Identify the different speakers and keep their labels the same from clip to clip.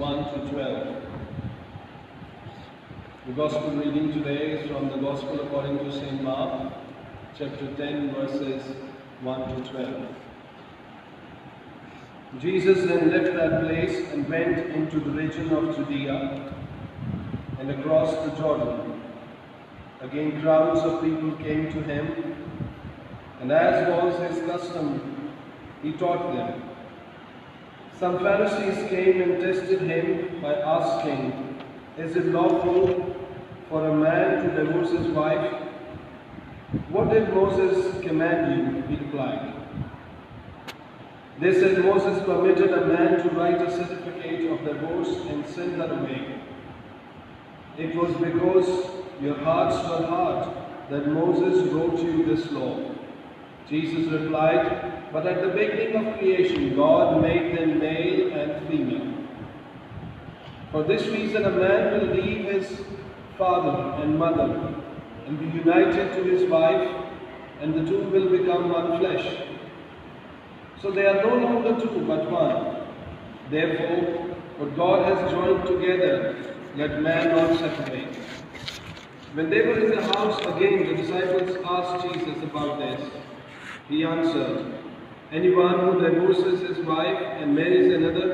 Speaker 1: 1 to 12. The Gospel reading today is from the Gospel according to St. Mark, chapter 10, verses 1 to 12. Jesus then left that place and went into the region of Judea and across the Jordan. Again, crowds of people came to him, and as was his custom, he taught them. Some Pharisees came and tested him by asking, "Is it lawful for a man to divorce his wife?" "What did Moses command you?" he replied. They said, "Moses permitted a man to write a certificate of divorce and send her away. It was because your hearts were hard that Moses wrote you this law." Jesus replied, "But at the beginning of creation, God made them male and female. For this reason, a man will leave his father and mother and be united to his wife, and the two will become one flesh. So they are no longer two, but one. Therefore, what God has joined together, let man not separate." When they were in the house again, the disciples asked Jesus about this. He answered, "Anyone who divorces his wife and marries another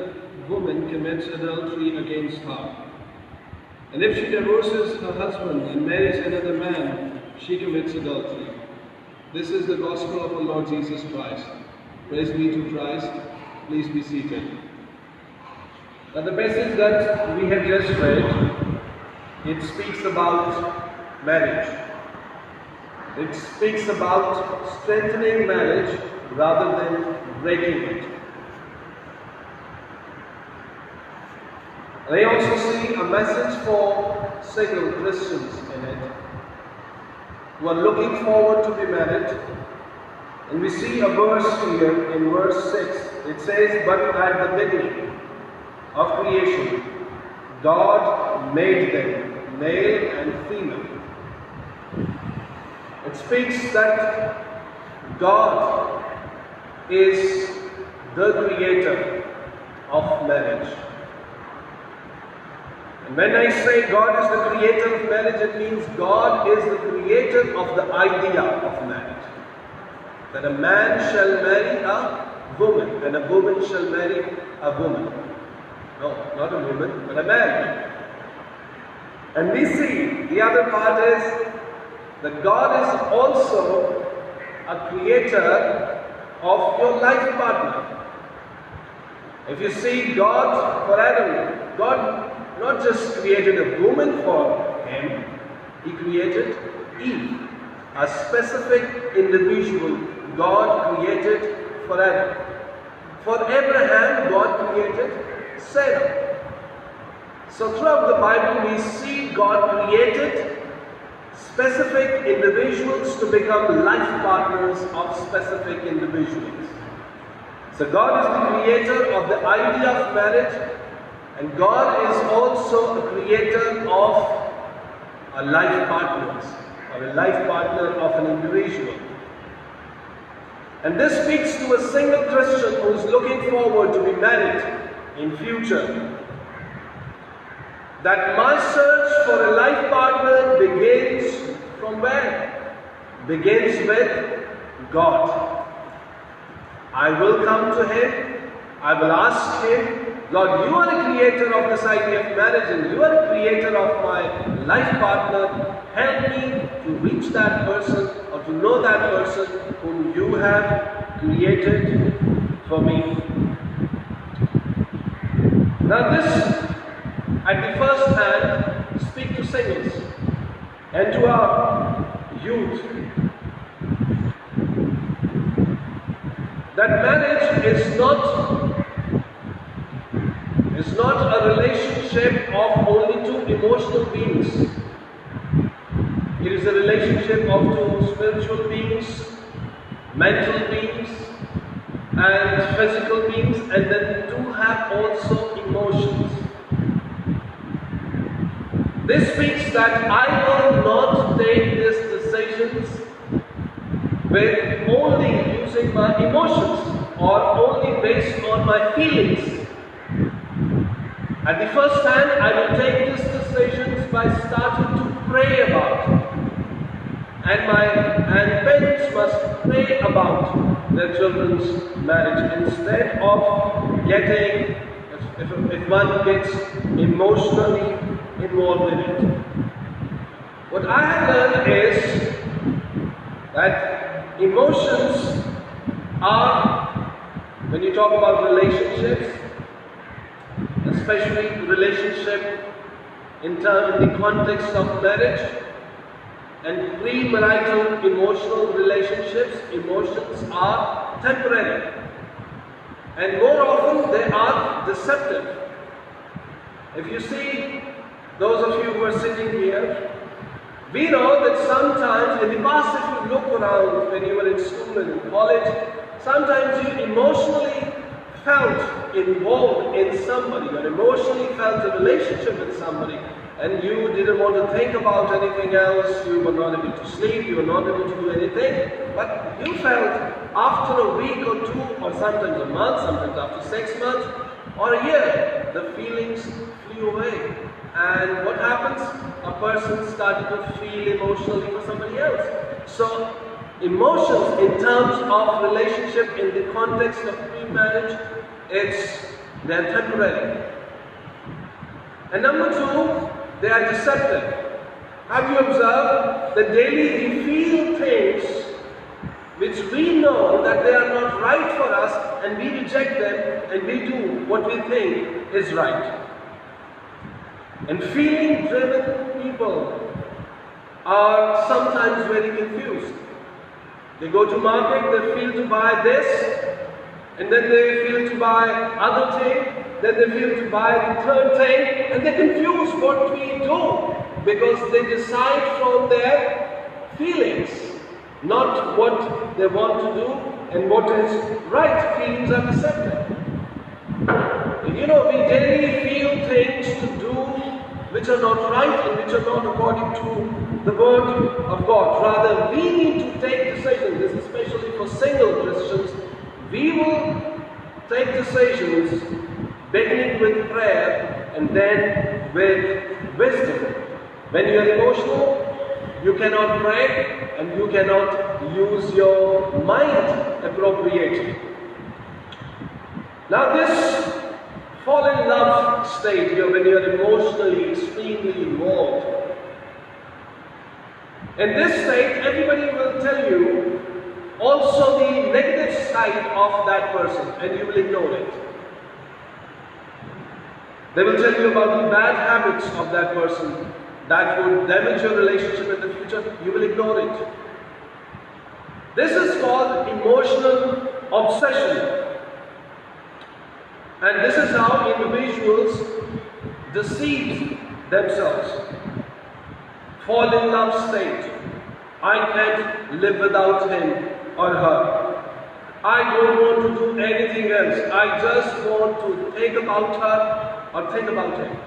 Speaker 1: woman commits adultery against her. And if she divorces her husband and marries another man, she commits adultery." This is the gospel of our Lord Jesus Christ. Praise be to Christ. Please be seated. Now the passage that we have just read, it speaks about marriage. It speaks about strengthening marriage rather than breaking it. And I also see a message for single Christians in it who are looking forward to be married. And we see a verse here in verse 6. It says, "But at the beginning of creation, God made them male and female." It speaks that God is the creator of marriage. And when I say God is the creator of marriage, it means God is the creator of the idea of marriage. That a man shall marry a woman, and a woman shall marry a woman. No, not a woman, but a man. And we see the other part is that God is also a creator of your life partner. If you see God for Adam, God not just created a woman for him, he created Eve, a specific individual God created for Adam. For Abraham, God created Sarah. So throughout the Bible, we see God created specific individuals to become life partners of specific individuals. So God is the creator of the idea of marriage, and God is also a creator of a life partners, or a life partner of an individual. And this speaks to a single Christian who is looking forward to be married in future. That my search for a life partner begins from where? Begins with God. I will come to Him. I will ask Him, "Lord, you are the creator of this idea of marriage, and you are the creator of my life partner. Help me to reach that person, or to know that person whom you have created for me." Now this, at the first hand, speak to singles and to our youth. That marriage is not a relationship of only two emotional beings. It is a relationship of two spiritual beings, mental beings, and physical beings, and then two have also emotions. This speaks that I will not take these decisions with only using my emotions or only based on my feelings. At the first hand, I will take these decisions by starting to pray about it. And parents must pray about their children's marriage instead of getting, if one gets emotionally involved in it. What I have learned is that emotions are, when you talk about relationships, especially relationship in the context of marriage and premarital emotional relationships, emotions are temporary and more often they are deceptive. If you see, those of you who are sitting here, we know that sometimes in the past, if you look around when you were in school and in college, sometimes you emotionally felt involved in somebody, or emotionally felt a relationship with somebody, and you didn't want to think about anything else, you were not able to sleep, you were not able to do anything, but you felt after a week or two, or sometimes a month, sometimes after 6 months, or a year, the feelings flew away. And what happens? A person started to feel emotionally for somebody else. So, emotions in terms of relationship in the context of pre-marriage, they're temporary. And number two, they are deceptive. Have you observed that daily we feel things which we know that they are not right for us, and we reject them and we do what we think is right. And feeling-driven people are sometimes very confused. They go to market, they feel to buy this, and then they feel to buy other thing, then they feel to buy the third thing, and they confuse what we do because they decide from their feelings, not what they want to do and what is right. Feelings are deceptive. You know, we daily feel things to do which are not right and which are not according to the word of God. Rather, we need to take decisions. This is especially for single Christians. We will take decisions beginning with prayer and then with wisdom. When you are emotional, you cannot pray and you cannot use your mind appropriately. Now this fall in love state here, when you are emotionally extremely involved, in this state everybody will tell you also the negative side of that person and you will ignore it. They will tell you about the bad habits of that person that would damage your relationship in the future. You will ignore it. This is called emotional obsession. And this is how individuals deceive themselves. Fall in love state. I can't live without him or her. I don't want to do anything else. I just want to think about her or think about him.